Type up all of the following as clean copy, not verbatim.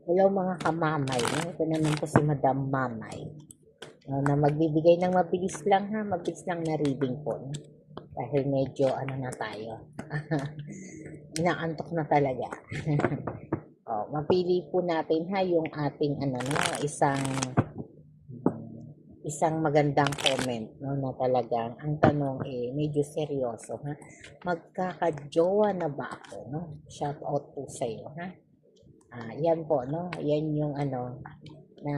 Hello mga kamamay, no? Ito naman po si Madam Mamay. No, na magbibigay ng mabilis lang ha, mabilis lang na reading po. No? Dahil medyo ano na tayo. Inaantok na talaga. Mapili po natin ha yung ating ano no, isang magandang comment no na talagang ang tanong medyo seryoso ha. Magkakajowa na ba ako no? Shout out po sa iyo ha. Yan po no. Yan yung ano na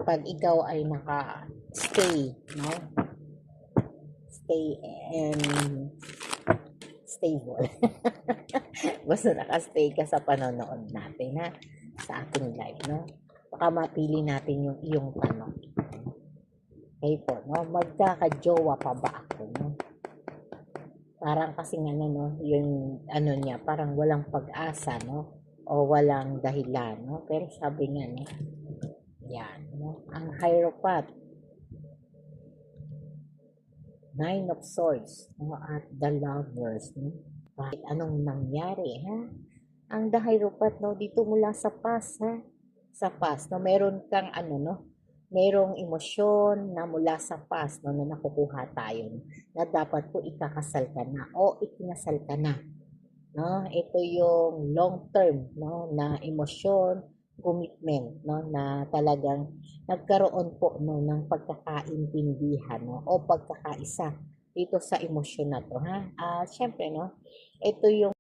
pag ikaw ay naka-stay no? Stay and stable. Basta naka-stay ka sa panonood natin ha sa ating live no. Baka mapili natin yung iyong tanong. Okay po, no? Magkakajowa pa ba ako, no? Parang kasi ano, no? Yung ano niya, parang walang pag-asa, no? O walang dahilan, no? Pero sabi niya, no? Yan, no? Ang Hierophant, Nine of Swords, no? At the Lovers, no? Bakit anong nangyari, ha? Ang the Hierophant, no? Dito mula sa past, ha? Sa past, no? Meron kang ano, no? Merong emosyon na mula sa past no, na nakukuha tayo na dapat po ikakasal ka na o ikinasal ka na. No? Ito yung long term no, na emosyon, commitment no, na talagang nagkaroon po no, ng pagkakaintindihan no, o pagkakaisa dito sa emosyon na to. Ha? Siyempre, no, ito yung